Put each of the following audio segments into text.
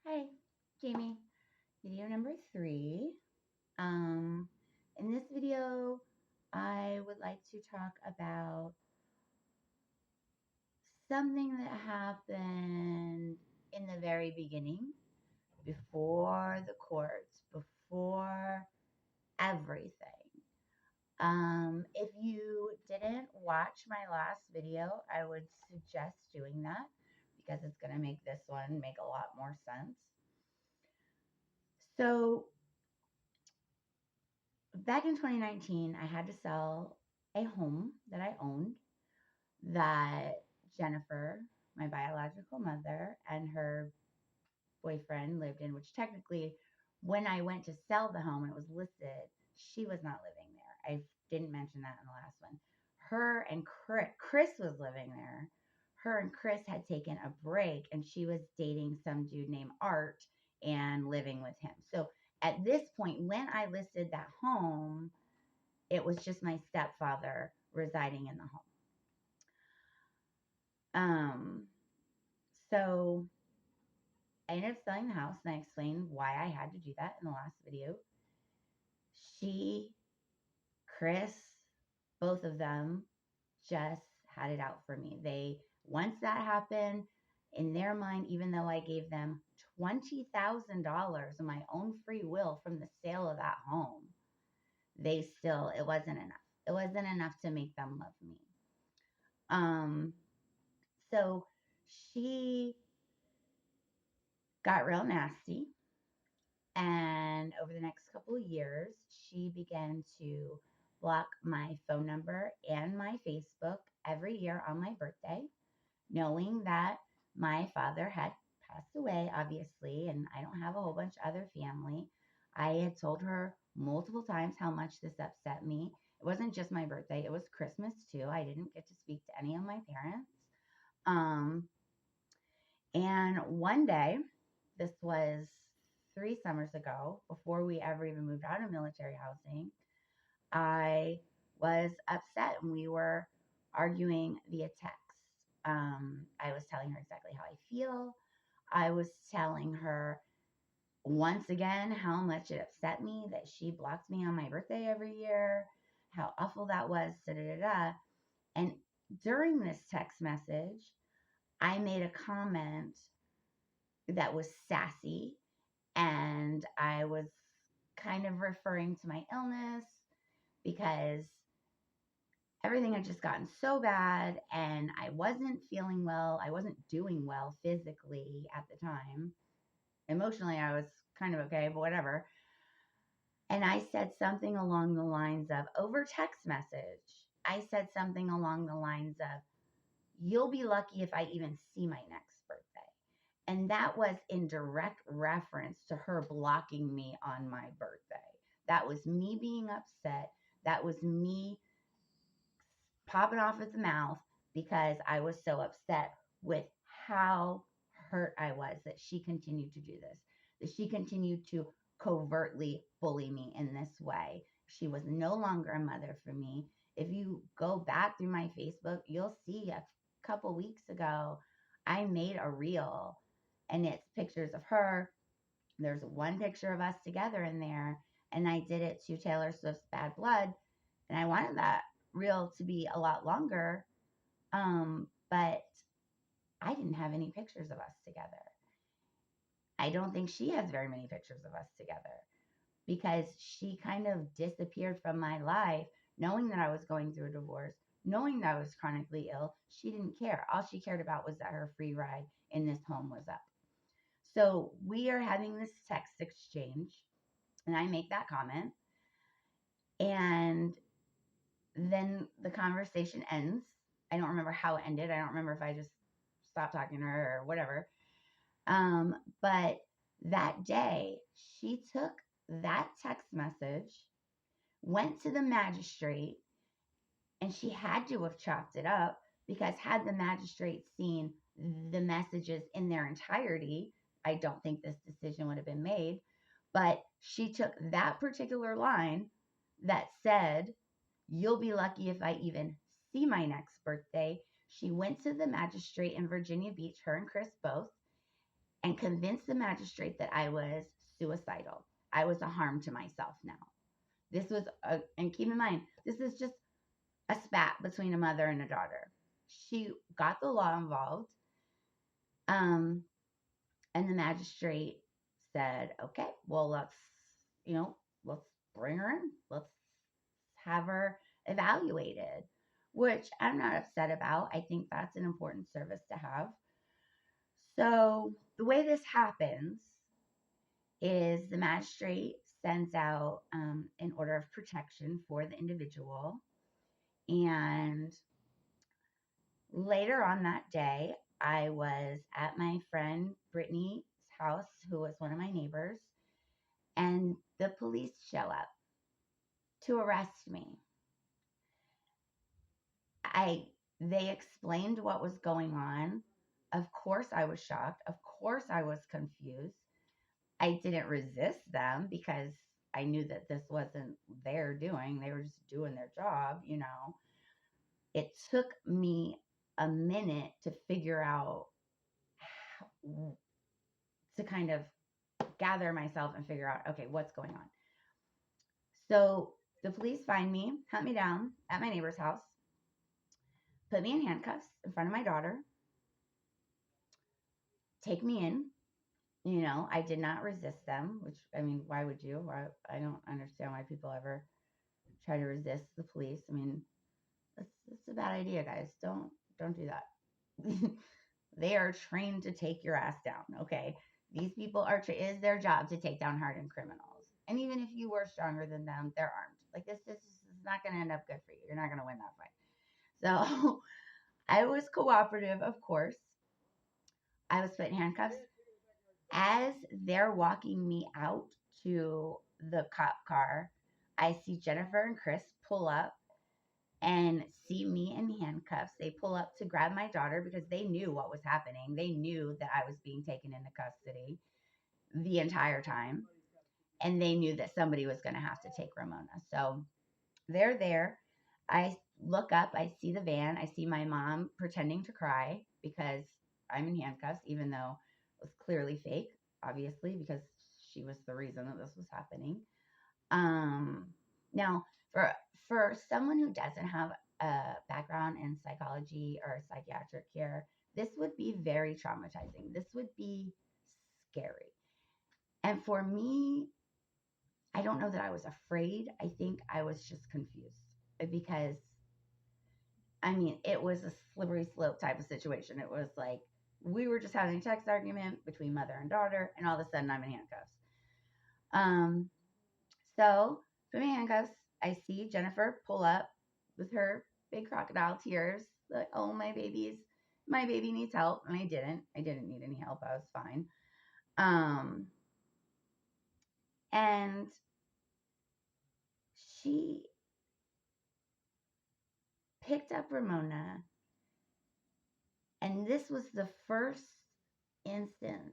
Hi, Jamie. Video number 3. Um, in this video, I would like to talk about something that happened in the very beginning, before the courts, before everything. If you didn't watch my last video, I would suggest doing that because it's going to make this one make a lot more sense. So, back in 2019, I had to sell a home that I owned that Jennifer, my biological mother, and her boyfriend lived in, which technically, when I went to sell the home and it was listed, she was not living there. I didn't mention that in the last one. Her and Chris was living there. Her and Chris had taken a break and she was dating some dude named Art and living with him. So at this point, when I listed that home, it was just my stepfather residing in the home. So I ended up selling the house and I explained why I had to do that in the last video. She, Chris, both of them just had it out for me. Once that happened, in their mind, even though I gave them $20,000 of my own free will from the sale of that home, it wasn't enough. It wasn't enough to make them love me. So she got real nasty. And over the next couple of years, she began to block my phone number and my Facebook every year on my birthday, knowing that my father had passed away, obviously, and I don't have a whole bunch of other family. I had told her multiple times how much this upset me. It wasn't just my birthday, it was Christmas too. I didn't get to speak to any of my parents. And one day, this was 3 summers ago, before we ever even moved out of military housing, I was upset and we were arguing via text. I was telling her exactly how I feel. I was telling her once again how much it upset me that she blocked me on my birthday every year, how awful that was, da da da da. And during this text message, I made a comment that was sassy, and I was kind of referring to my illness because everything had just gotten so bad and I wasn't feeling well. I wasn't doing well physically at the time. Emotionally, I was kind of okay, but whatever. And I said something along the lines of, over text message, I said something along the lines of, you'll be lucky if I even see my next birthday. And that was in direct reference to her blocking me on my birthday. That was me being upset. That was me popping off at the mouth because I was so upset with how hurt I was that she continued to do this, that she continued to covertly bully me in this way. She was no longer a mother for me. If you go back through my Facebook, you'll see a couple weeks ago, I made a reel and it's pictures of her. There's one picture of us together in there, and I did it to Taylor Swift's Bad Blood, and I wanted that reel to be a lot longer, but I didn't have any pictures of us together. I don't think she has very many pictures of us together because she kind of disappeared from my life, knowing that I was going through a divorce, knowing that I was chronically ill. She didn't care. All she cared about was that her free ride in this home was up. So we are having this text exchange, and I make that comment, and then the conversation ends. I don't remember how it ended. I don't remember if I just stopped talking to her or whatever. But that day, she took that text message, went to the magistrate, and she had to have chopped it up because had the magistrate seen the messages in their entirety, I don't think this decision would have been made. But she took that particular line that said, you'll be lucky if I even see my next birthday. She went to the magistrate in Virginia Beach, her and Chris both, and convinced the magistrate that I was suicidal. I was a harm to myself now. This was, and keep in mind, this is just a spat between a mother and a daughter. She got the law involved. Um, and the magistrate said, okay, well, let's bring her in. Let's have her evaluated, which I'm not upset about. I think that's an important service to have. So the way this happens is the magistrate sends out an order of protection for the individual. And later on that day, I was at my friend Brittany's house, who was one of my neighbors, and the police show up to arrest me. They explained what was going on. Of course I was shocked. Of course I was confused. I didn't resist them because I knew that this wasn't their doing. They were just doing their job, you know. It took me a minute to figure out to kind of gather myself and figure out, okay, what's going on. So the police find me, hunt me down at my neighbor's house, put me in handcuffs in front of my daughter, take me in. You know, I did not resist them, which, I mean, why would you? I don't understand why people ever try to resist the police. I mean, that's a bad idea, guys. Don't do that. They are trained to take your ass down, okay? These people is their job to take down hardened criminals. And even if you were stronger than them, they're armed. Like this is not going to end up good for you. You're not going to win that fight. So I was cooperative, of course. I was put in handcuffs. As they're walking me out to the cop car, I see Jennifer and Chris pull up and see me in handcuffs. They pull up to grab my daughter because they knew what was happening. They knew that I was being taken into custody the entire time. And they knew that somebody was going to have to take Ramona. So they're there. I look up, I see the van. I see my mom pretending to cry because I'm in handcuffs, even though it was clearly fake, obviously, because she was the reason that this was happening. Now, for someone who doesn't have a background in psychology or psychiatric care, this would be very traumatizing. This would be scary. And for me, I don't know that I was afraid. I think I was just confused because, I mean, it was a slippery slope type of situation. It was like we were just having a text argument between mother and daughter, and all of a sudden I'm in handcuffs. So put me in handcuffs. I see Jennifer pull up with her big crocodile tears. Like, oh, my baby needs help. And I didn't need any help. I was fine. And she picked up Ramona. And this was the first instance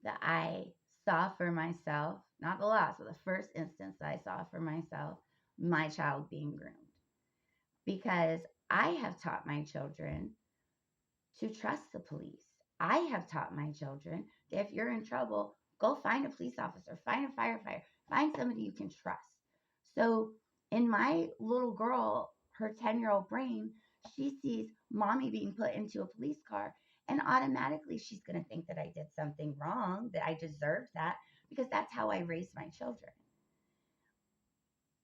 that I saw for myself, not the last, but the first instance that I saw for myself, my child being groomed. Because I have taught my children to trust the police. I have taught my children that if you're in trouble, go find a police officer, find a firefighter, find somebody you can trust. So in my little girl, her 10-year-old brain, she sees mommy being put into a police car, and automatically she's going to think that I did something wrong, that I deserved that, because that's how I raised my children.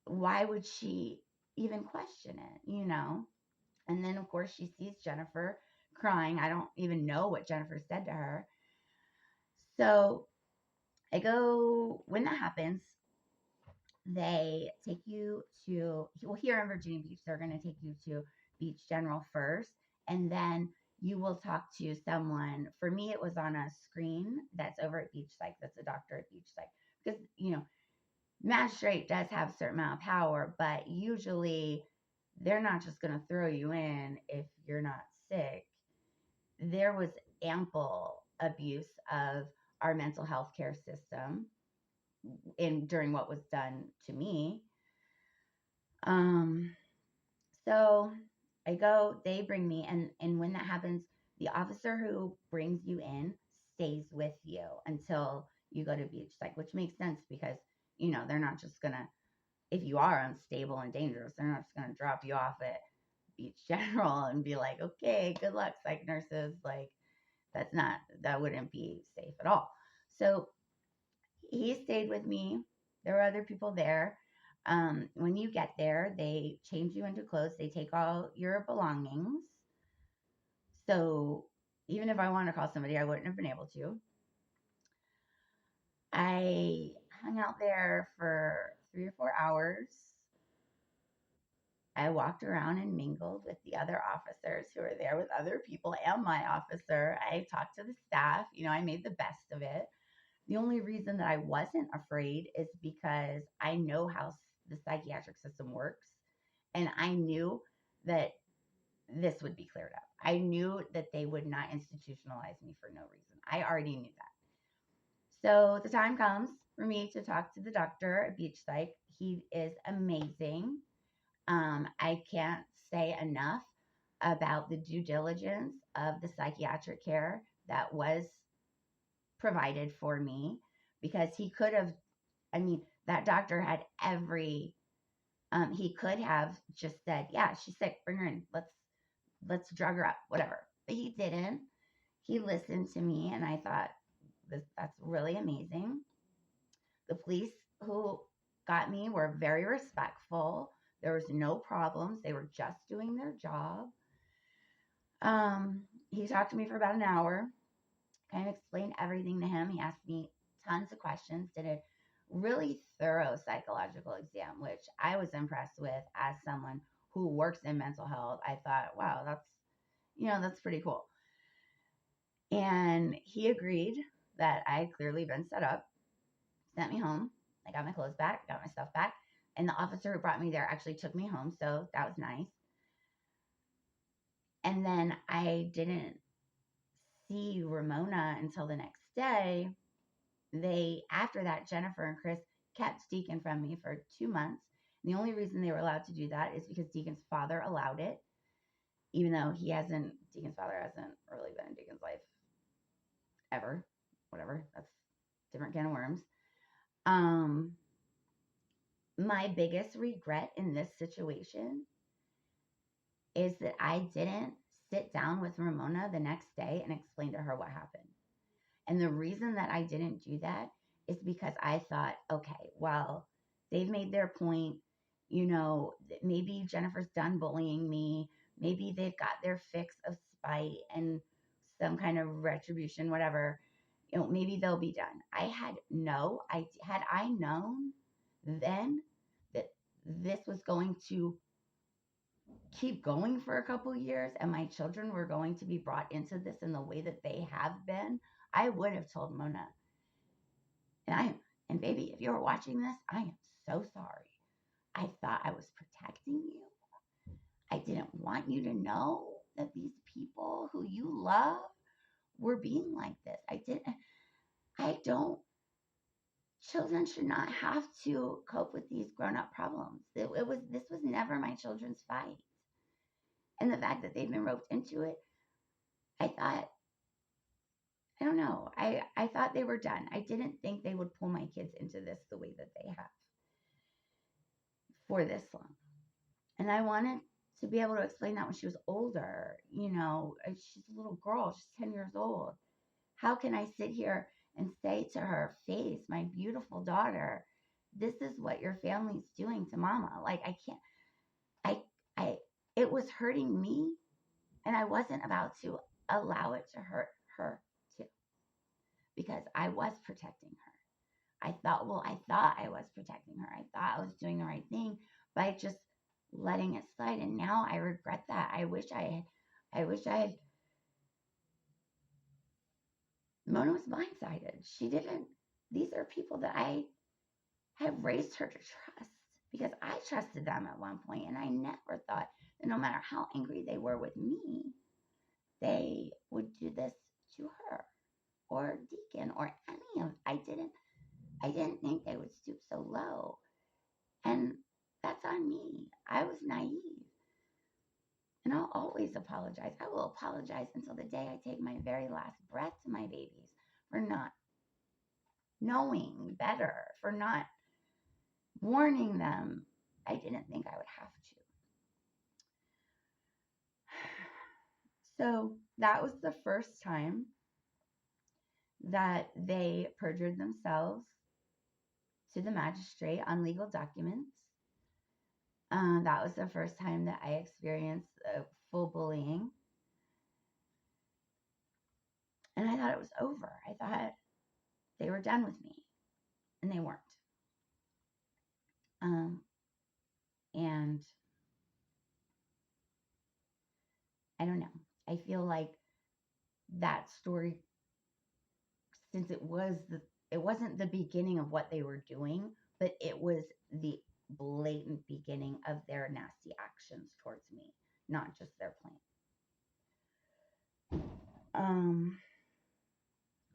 Why would she even question it, you know? And then, of course, she sees Jennifer crying. I don't even know what Jennifer said to her. So I go, when that happens, they take you to, well, here in Virginia Beach, they're going to take you to Beach General first. And then you will talk to someone. For me, it was on a screen that's over at Beach Psych. That's a doctor at Beach Psych. Because, you know, magistrate does have a certain amount of power, but usually they're not just going to throw you in if you're not sick. There was ample abuse of our mental health care system during what was done to me. So I go, they bring me, and when that happens, the officer who brings you in stays with you until you go to beach psych, which makes sense because, they're not just going to, if you are unstable and dangerous, they're not just going to drop you off at Beach General and be like, okay, good luck, psych nurses. Like, that wouldn't be safe at all. So he stayed with me. There were other people there. When you get there, they change you into clothes. They take all your belongings. So even if I wanted to call somebody, I wouldn't have been able to. I hung out there for 3 or 4 hours. I walked around and mingled with the other officers who were there, with other people and my officer. I talked to the staff. I made the best of it. The only reason that I wasn't afraid is because I know how the psychiatric system works. And I knew that this would be cleared up. I knew that they would not institutionalize me for no reason. I already knew that. So the time comes for me to talk to the doctor at Beach Psych. He is amazing. I can't say enough about the due diligence of the psychiatric care that was provided for me, because he could have, that doctor had he could have just said, yeah, she's sick, bring her in, let's drug her up, whatever. But he didn't. He listened to me, and I thought, that's really amazing. The police who got me were very respectful. There was no problems. They were just doing their job. He talked to me for about an hour, kind of explained everything to him. He asked me tons of questions, did a really thorough psychological exam, which I was impressed with as someone who works in mental health. I thought, wow, that's pretty cool. And he agreed that I had clearly been set up, sent me home. I got my clothes back, got my stuff back. And the officer who brought me there actually took me home. So that was nice. And then I didn't see Ramona until the next day. After that, Jennifer and Chris kept Deacon from me for 2 months. And the only reason they were allowed to do that is because Deacon's father allowed it, even though Deacon's father hasn't really been in Deacon's life ever. Whatever. That's a different can of worms. My biggest regret in this situation is that I didn't sit down with Ramona the next day and explain to her what happened. And the reason that I didn't do that is because I thought, okay, well, they've made their point. Maybe Jennifer's done bullying me. Maybe they've got their fix of spite and some kind of retribution, whatever. Maybe they'll be done. Had I known then that this was going to keep going for a couple years and my children were going to be brought into this in the way that they have been, I would have told Mona. And baby, if you're watching this, I am so sorry. I thought I was protecting you. I didn't want you to know that these people who you love were being like this. Children should not have to cope with these grown-up problems. This was never my children's fight. And the fact that they've been roped into it, I don't know. I thought they were done. I didn't think they would pull my kids into this the way that they have for this long. And I wanted to be able to explain that when she was older. She's a little girl. She's 10 years old. How can I sit here and say to her face, my beautiful daughter, this is what your family's doing to mama? Like, I can't. It was hurting me, and I wasn't about to allow it to hurt her too, because I was protecting her. I thought I was protecting her. I thought I was doing the right thing by just letting it slide. And now I regret that. I wish I had. Mona was blindsided. She didn't. These are people that I have raised her to trust, because I trusted them at one point, and I never thought that no matter how angry they were with me, they would do this to her or Deacon or any of. I didn't think they would stoop so low. And that's on me. I was naive. And I'll always apologize. I will apologize until the day I take my very last breath to my babies for not knowing better, for not warning them. I didn't think I would have to. So that was the first time that they perjured themselves to the magistrate on legal documents. That was the first time that I experienced full bullying. And I thought it was over. I thought they were done with me, and they weren't. And I don't know. I feel like that story, since it wasn't the beginning of what they were doing, but it was the blatant beginning of their nasty actions towards me, not just their plan.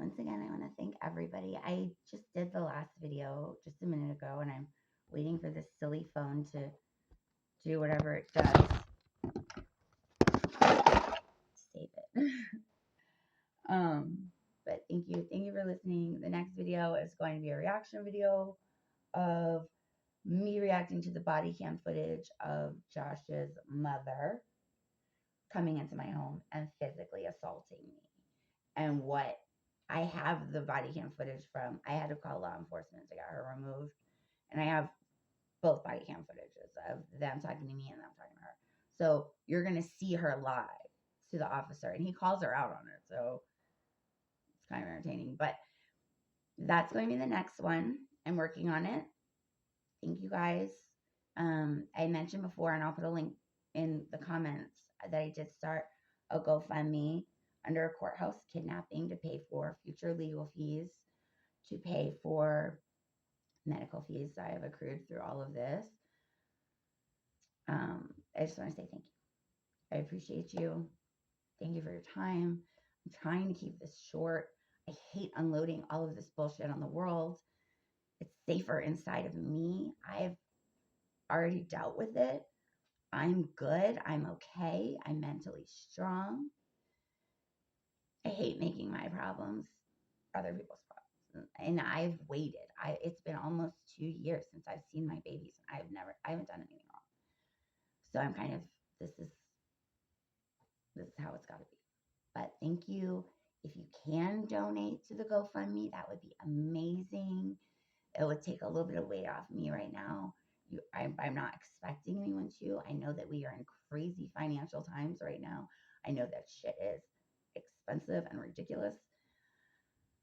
Once again, I want to thank everybody. I just did the last video just a minute ago, and I'm waiting for this silly phone to do whatever it does. Save it. But thank you for listening. The next video is going to be a reaction video of me reacting to the body cam footage of Josh's mother coming into my home and physically assaulting me. And what I have the body cam footage from, I had to call law enforcement to get her removed. And I have both body cam footages of them talking to me and them talking to her. So you're going to see her live to the officer. And he calls her out on it. So it's kind of entertaining. But that's going to be the next one. I'm working on it. Thank you guys. I mentioned before, and I'll put a link in the comments, that I did start a GoFundMe under a courthouse kidnapping to pay for future legal fees, to pay for medical fees that I have accrued through all of this. I just want to say thank you. I appreciate you. Thank you for your time. I'm trying to keep this short. I hate unloading all of this bullshit on the world. It's safer inside of me. I've already dealt with it. I'm good. I'm okay. I'm mentally strong. I hate making my problems other people's problems. And I've waited. It's been almost 2 years since I've seen my babies. I haven't done anything wrong. So I'm kind of, this is how it's got to be. But thank you. If you can donate to the GoFundMe, that would be amazing. It would take a little bit of weight off me right now. I'm not expecting anyone to. I know that we are in crazy financial times right now. I know that shit is expensive and ridiculous.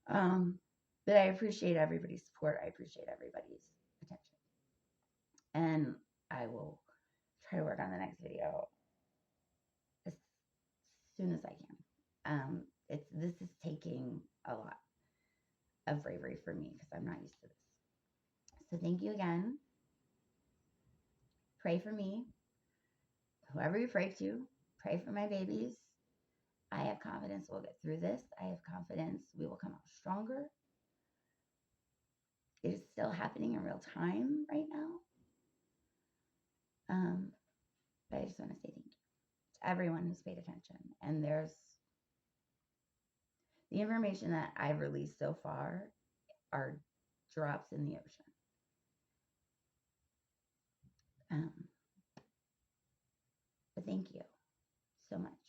But I appreciate everybody's support. I appreciate everybody's attention. And I will try to work on the next video as soon as I can. This is taking a lot of bravery for me because I'm not used to this. So thank you again. Pray for me. Whoever you pray to, pray for my babies. I have confidence we'll get through this. I have confidence we will come out stronger. It is still happening in real time right now. But I just want to say thank you to everyone who's paid attention. And there's the information that I've released so far are drops in the ocean. But thank you so much.